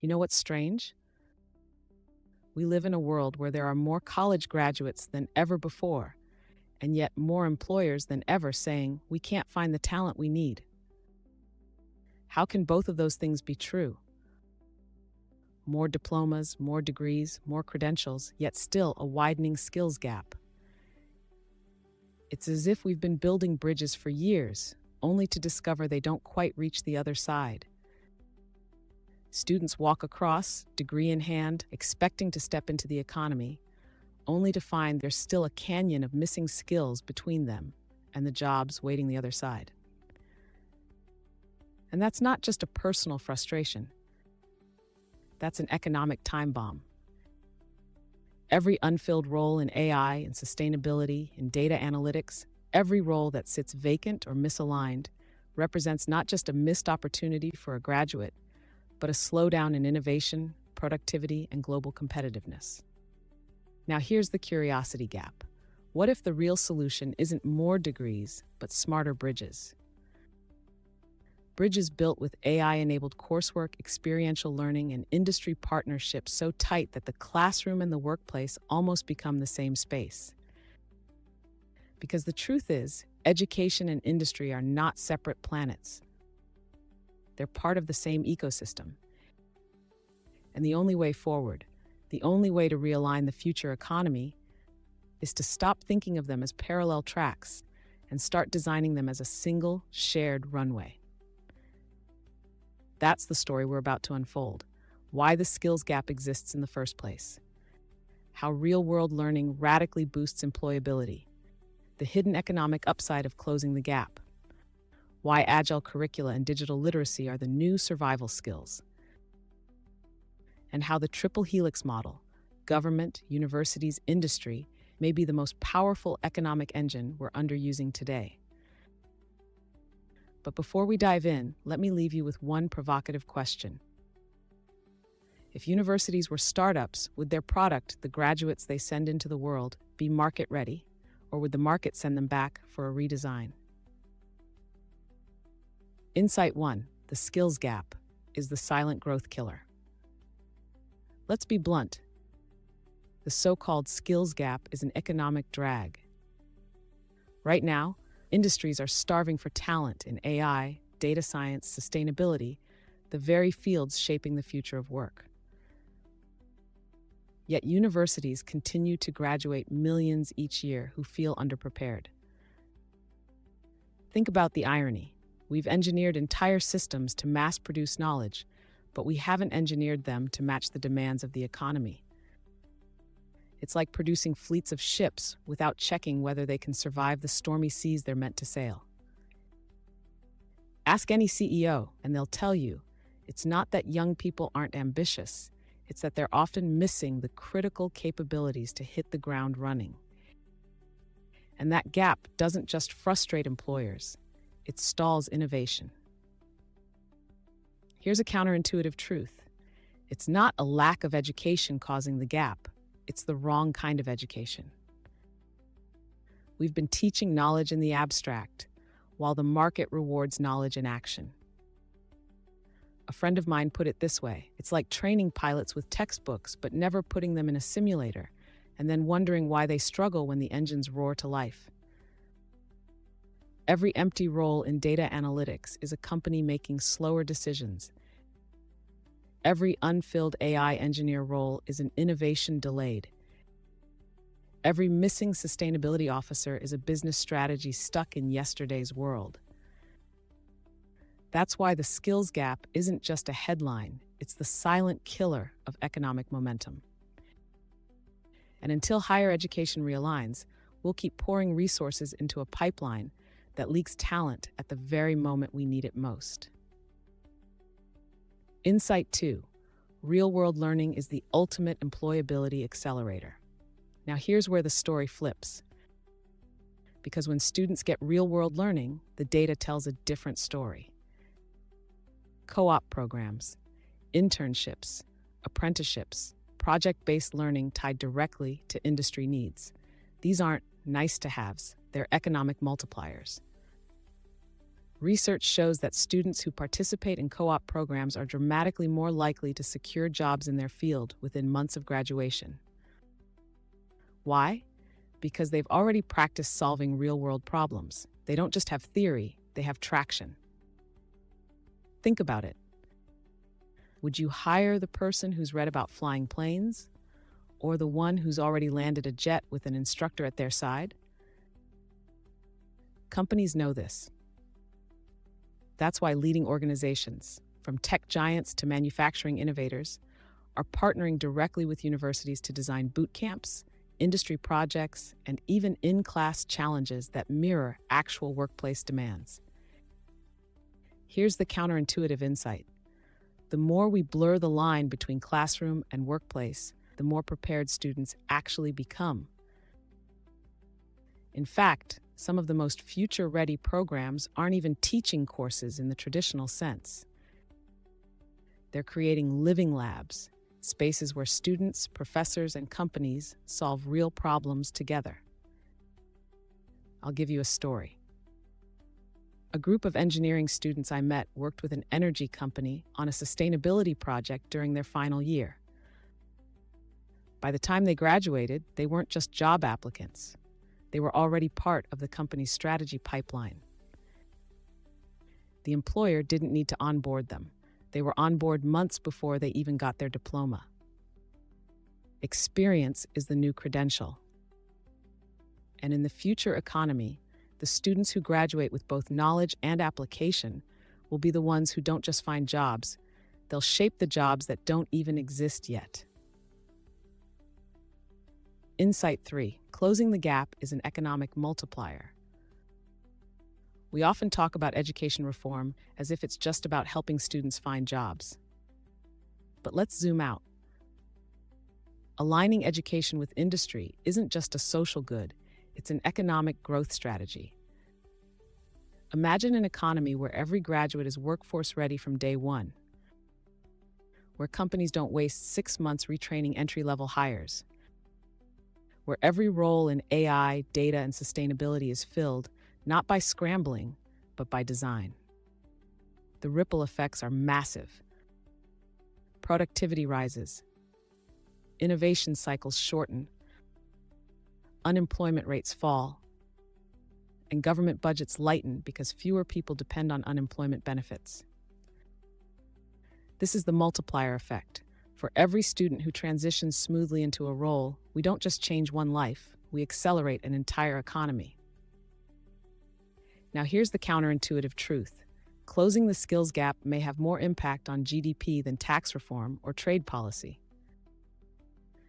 You know what's strange? We live in a world where there are more college graduates than ever before, and yet more employers than ever saying we can't find the talent we need. How can both of those things be true? More diplomas, more degrees, more credentials, yet still a widening skills gap. It's as if we've been building bridges for years, only to discover they don't quite reach the other side. Students walk across, degree in hand, expecting to step into the economy, only to find there's still a canyon of missing skills between them and the jobs waiting the other side. And that's not just a personal frustration. That's an economic time bomb. Every unfilled role in AI, in sustainability, in data analytics, every role that sits vacant or misaligned represents not just a missed opportunity for a graduate, but a slowdown in innovation, productivity, and global competitiveness. Now here's the curiosity gap. What if the real solution isn't more degrees, but smarter bridges? Bridges built with AI-enabled coursework, experiential learning, and industry partnerships so tight that the classroom and the workplace almost become the same space. Because the truth is, education and industry are not separate planets. They're part of the same ecosystem. And the only way forward, the only way to realign the future economy, is to stop thinking of them as parallel tracks and start designing them as a single, shared runway. That's the story we're about to unfold. Why the skills gap exists in the first place. How real-world learning radically boosts employability. The hidden economic upside of closing the gap. Why agile curricula and digital literacy are the new survival skills. And how the triple helix model, government, universities, industry, may be the most powerful economic engine we're underusing today. But before we dive in, let me leave you with one provocative question. If universities were startups, would their product, the graduates they send into the world, be market ready? Or would the market send them back for a redesign? Insight 1, the skills gap, is the silent growth killer. Let's be blunt. The so-called skills gap is an economic drag. Right now, industries are starving for talent in AI, data science, sustainability, the very fields shaping the future of work. Yet universities continue to graduate millions each year who feel underprepared. Think about the irony. We've engineered entire systems to mass-produce knowledge, but we haven't engineered them to match the demands of the economy. It's like producing fleets of ships without checking whether they can survive the stormy seas they're meant to sail. Ask any CEO, and they'll tell you, it's not that young people aren't ambitious, it's that they're often missing the critical capabilities to hit the ground running. And that gap doesn't just frustrate employers, it stalls innovation. Here's a counterintuitive truth. It's not a lack of education causing the gap. It's the wrong kind of education. We've been teaching knowledge in the abstract, while the market rewards knowledge in action. A friend of mine put it this way: it's like training pilots with textbooks, but never putting them in a simulator, and then wondering why they struggle when the engines roar to life. Every empty role in data analytics is a company making slower decisions. Every unfilled AI engineer role is an innovation delayed. Every missing sustainability officer is a business strategy stuck in yesterday's world. That's why the skills gap isn't just a headline, it's the silent killer of economic momentum. And until higher education realigns, we'll keep pouring resources into a pipeline that leaks talent at the very moment we need it most. Insight 2. Real-world learning is the ultimate employability accelerator. Now here's where the story flips. Because when students get real-world learning, the data tells a different story. Co-op programs, internships, apprenticeships, project-based learning tied directly to industry needs. These aren't nice-to-haves, they're economic multipliers. Research shows that students who participate in co-op programs are dramatically more likely to secure jobs in their field within months of graduation. Why? Because they've already practiced solving real-world problems. They don't just have theory, they have traction. Think about it. Would you hire the person who's read about flying planes, or the one who's already landed a jet with an instructor at their side? Companies know this. That's why leading organizations, from tech giants to manufacturing innovators, are partnering directly with universities to design boot camps, industry projects, and even in-class challenges that mirror actual workplace demands. Here's the counterintuitive insight. The more we blur the line between classroom and workplace, the more prepared students actually become. In fact, some of the most future-ready programs aren't even teaching courses in the traditional sense. They're creating living labs, spaces where students, professors, and companies solve real problems together. I'll give you a story. A group of engineering students I met worked with an energy company on a sustainability project during their final year. By the time they graduated, they weren't just job applicants. They were already part of the company's strategy pipeline. The employer didn't need to onboard them. They were on board months before they even got their diploma. Experience is the new credential. And in the future economy, the students who graduate with both knowledge and application will be the ones who don't just find jobs, they'll shape the jobs that don't even exist yet. Insight 3. Closing the gap is an economic multiplier. We often talk about education reform as if it's just about helping students find jobs. But let's zoom out. Aligning education with industry isn't just a social good, it's an economic growth strategy. Imagine an economy where every graduate is workforce ready from day one, where companies don't waste 6 months retraining entry-level hires, where every role in AI, data, and sustainability is filled not by scrambling, but by design. The ripple effects are massive. Productivity rises, innovation cycles shorten, unemployment rates fall, and government budgets lighten because fewer people depend on unemployment benefits. This is the multiplier effect. For every student who transitions smoothly into a role, we don't just change one life, we accelerate an entire economy. Now here's the counterintuitive truth. Closing the skills gap may have more impact on GDP than tax reform or trade policy.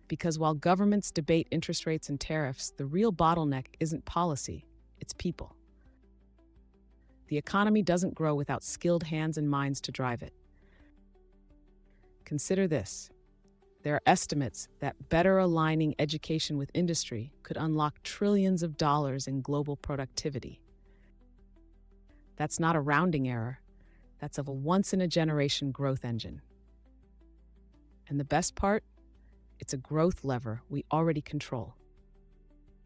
Because while governments debate interest rates and tariffs, the real bottleneck isn't policy, it's people. The economy doesn't grow without skilled hands and minds to drive it. Consider this. There are estimates that better aligning education with industry could unlock trillions of dollars in global productivity. That's not a rounding error. That's of a once-in-a-generation growth engine. And the best part? It's a growth lever we already control.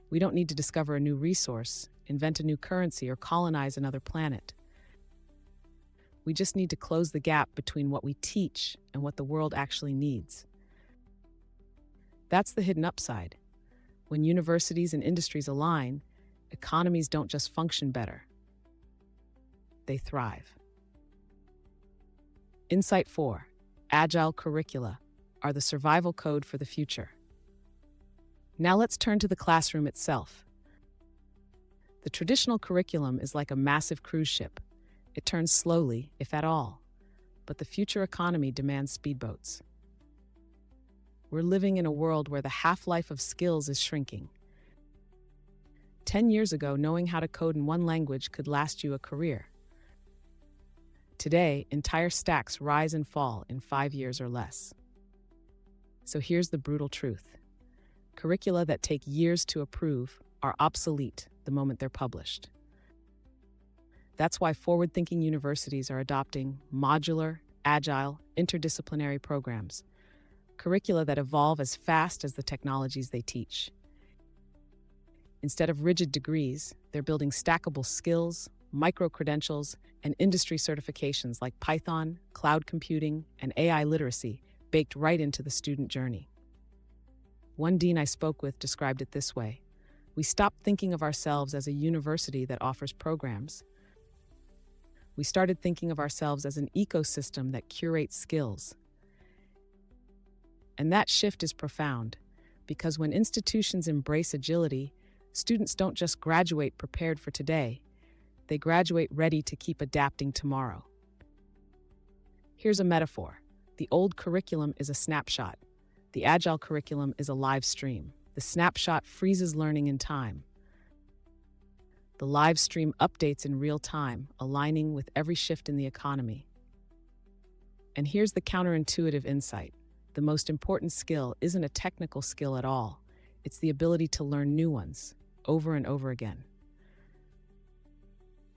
We don't need to discover a new resource, invent a new currency, or colonize another planet. We just need to close the gap between what we teach and what the world actually needs. That's the hidden upside. When universities and industries align, economies don't just function better. They thrive. Insight 4. Agile curricula are the survival code for the future. Now let's turn to the classroom itself. The traditional curriculum is like a massive cruise ship. It turns slowly, if at all, but the future economy demands speedboats. We're living in a world where the half-life of skills is shrinking. 10 years ago, knowing how to code in one language could last you a career. Today, entire stacks rise and fall in 5 years or less. So here's the brutal truth. Curricula that take years to approve are obsolete the moment they're published. That's why forward-thinking universities are adopting modular, agile, interdisciplinary programs, curricula that evolve as fast as the technologies they teach. Instead of rigid degrees, they're building stackable skills, micro-credentials, and industry certifications like Python, cloud computing, and AI literacy baked right into the student journey. One dean I spoke with described it this way: "We stopped thinking of ourselves as a university that offers programs. We started thinking of ourselves as an ecosystem that curates skills." And that shift is profound, because when institutions embrace agility, students don't just graduate prepared for today, they graduate ready to keep adapting tomorrow. Here's a metaphor. The old curriculum is a snapshot. The agile curriculum is a live stream. The snapshot freezes learning in time. The live stream updates in real time, aligning with every shift in the economy. And here's the counterintuitive insight. The most important skill isn't a technical skill at all. It's the ability to learn new ones, over and over again.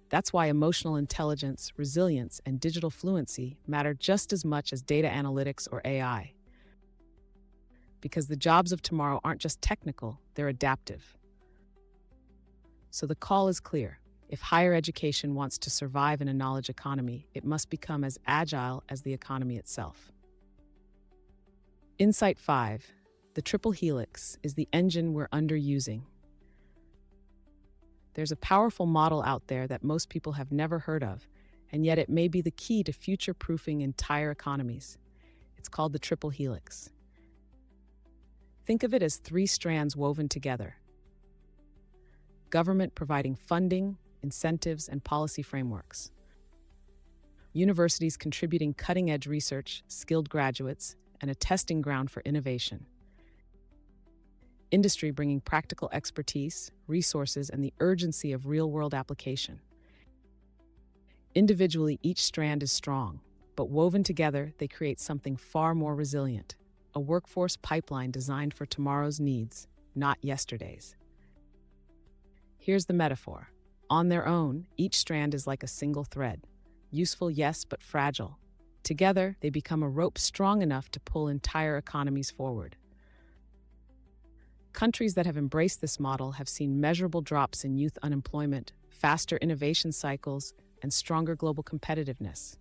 That's why emotional intelligence, resilience, and digital fluency matter just as much as data analytics or AI. Because the jobs of tomorrow aren't just technical, they're adaptive. So the call is clear. If higher education wants to survive in a knowledge economy, it must become as agile as the economy itself. Insight 5. The triple helix is the engine we're underusing. There's a powerful model out there that most people have never heard of, and yet it may be the key to future-proofing entire economies. It's called the triple helix. Think of it as 3 strands woven together. Government providing funding, incentives, and policy frameworks. Universities contributing cutting-edge research, skilled graduates, and a testing ground for innovation. Industry bringing practical expertise, resources, and the urgency of real-world application. Individually, each strand is strong, but woven together, they create something far more resilient. A workforce pipeline designed for tomorrow's needs, not yesterday's. Here's the metaphor. On their own, each strand is like a single thread. Useful, yes, but fragile. Together, they become a rope strong enough to pull entire economies forward. Countries that have embraced this model have seen measurable drops in youth unemployment, faster innovation cycles, and stronger global competitiveness.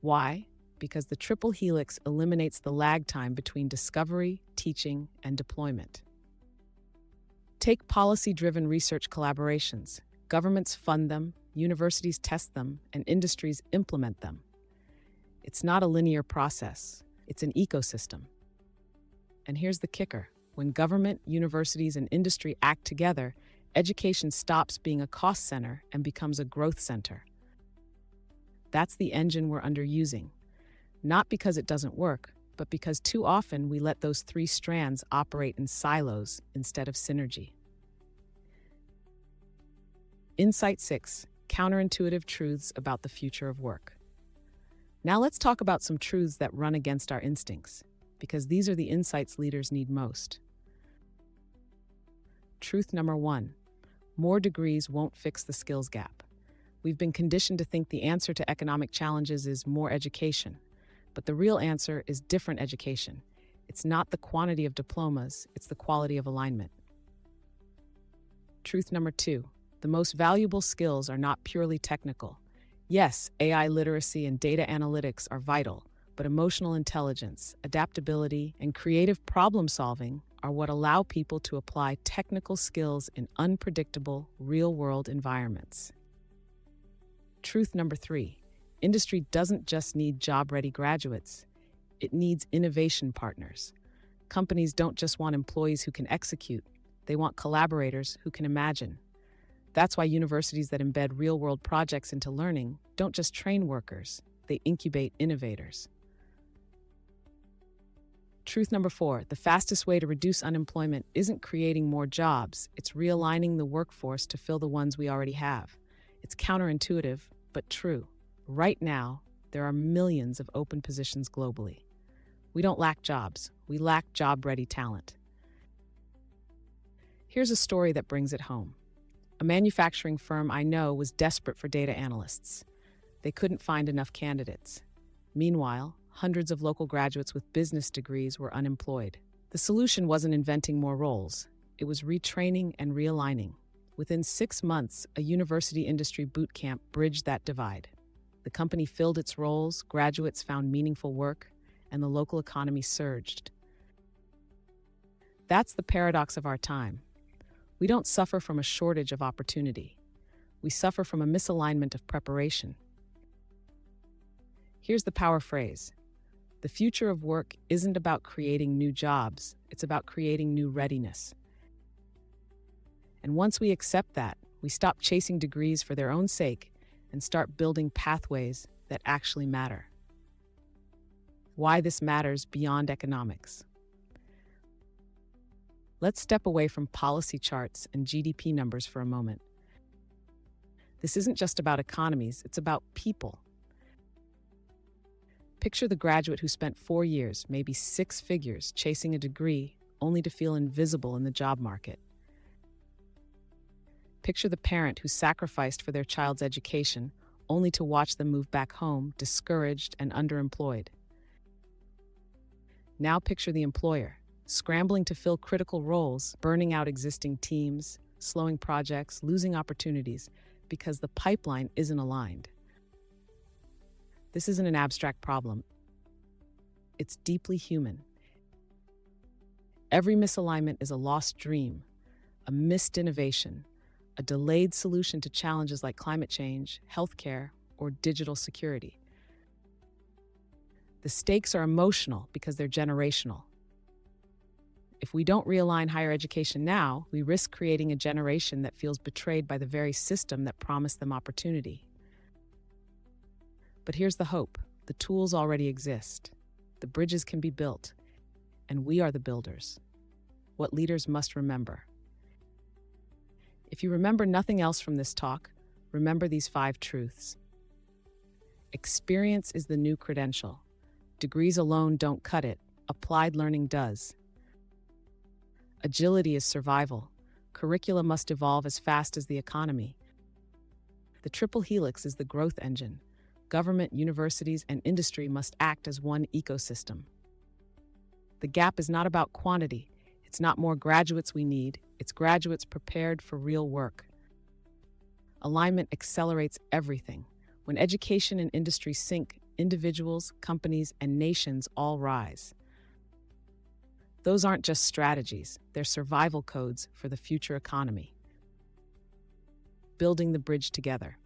Why? Because the triple helix eliminates the lag time between discovery, teaching, and deployment. Take policy-driven research collaborations. Governments fund them, universities test them, and industries implement them. It's not a linear process, it's an ecosystem. And here's the kicker. When government, universities, and industry act together, education stops being a cost center and becomes a growth center. That's the engine we're underusing. Not because it doesn't work, but because too often we let those 3 strands operate in silos instead of synergy. Insight 6. Counterintuitive truths about the future of work. Now let's talk about some truths that run against our instincts, because these are the insights leaders need most. Truth number 1. More degrees won't fix the skills gap. We've been conditioned to think the answer to economic challenges is more education. But the real answer is different education. It's not the quantity of diplomas, it's the quality of alignment. Truth number 2. The most valuable skills are not purely technical. Yes, AI literacy and data analytics are vital, but emotional intelligence, adaptability, and creative problem solving are what allow people to apply technical skills in unpredictable, real-world environments. Truth number 3. Industry doesn't just need job-ready graduates. It needs innovation partners. Companies don't just want employees who can execute. They want collaborators who can imagine. That's why universities that embed real-world projects into learning don't just train workers, they incubate innovators. Truth number 4, the fastest way to reduce unemployment isn't creating more jobs, it's realigning the workforce to fill the ones we already have. It's counterintuitive, but true. Right now, there are millions of open positions globally. We don't lack jobs, we lack job-ready talent. Here's a story that brings it home. A manufacturing firm I know was desperate for data analysts. They couldn't find enough candidates. Meanwhile, hundreds of local graduates with business degrees were unemployed. The solution wasn't inventing more roles. It was retraining and realigning. Within 6 months, a university industry boot camp bridged that divide. The company filled its roles, graduates found meaningful work, and the local economy surged. That's the paradox of our time. We don't suffer from a shortage of opportunity. We suffer from a misalignment of preparation. Here's the power phrase. The future of work isn't about creating new jobs, it's about creating new readiness. And once we accept that, we stop chasing degrees for their own sake and start building pathways that actually matter. Why this matters beyond economics. Let's step away from policy charts and GDP numbers for a moment. This isn't just about economies, it's about people. Picture the graduate who spent 4 years, maybe 6 figures, chasing a degree only to feel invisible in the job market. Picture the parent who sacrificed for their child's education only to watch them move back home, discouraged and underemployed. Now picture the employer, scrambling to fill critical roles, burning out existing teams, slowing projects, losing opportunities because the pipeline isn't aligned. This isn't an abstract problem. It's deeply human. Every misalignment is a lost dream, a missed innovation, a delayed solution to challenges like climate change, healthcare, or digital security. The stakes are emotional because they're generational. If we don't realign higher education now, we risk creating a generation that feels betrayed by the very system that promised them opportunity. But here's the hope. The tools already exist. The bridges can be built, and we are the builders. What leaders must remember. If you remember nothing else from this talk, remember these 5 truths. Experience is the new credential. Degrees alone don't cut it. Applied learning does. Agility is survival. Curricula must evolve as fast as the economy. The triple helix is the growth engine. Government, universities, and industry must act as one ecosystem. The gap is not about quantity. It's not more graduates we need. It's graduates prepared for real work. Alignment accelerates everything. When education and industry sync, individuals, companies, and nations all rise. Those aren't just strategies, they're survival codes for the future economy. Building the bridge together.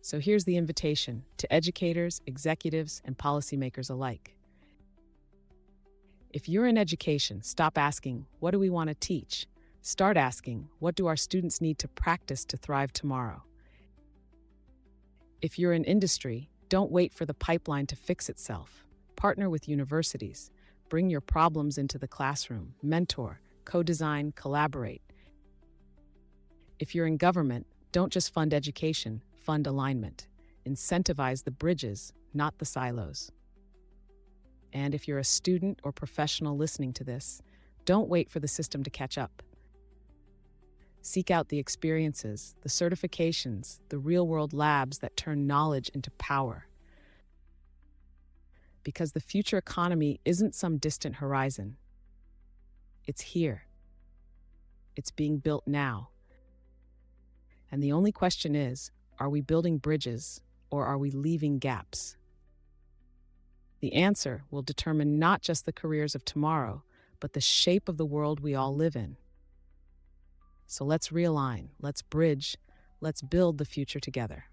So here's the invitation to educators, executives, and policymakers alike. If you're in education, stop asking, what do we want to teach? Start asking, what do our students need to practice to thrive tomorrow? If you're in industry, don't wait for the pipeline to fix itself. Partner with universities. Bring your problems into the classroom. Mentor, co-design, collaborate. If you're in government, don't just fund education, fund alignment. Incentivize the bridges, not the silos. And if you're a student or professional listening to this, don't wait for the system to catch up. Seek out the experiences, the certifications, the real-world labs that turn knowledge into power. Because the future economy isn't some distant horizon. It's here. It's being built now. And the only question is, are we building bridges or are we leaving gaps? The answer will determine not just the careers of tomorrow, but the shape of the world we all live in. So let's realign, let's bridge, let's build the future together.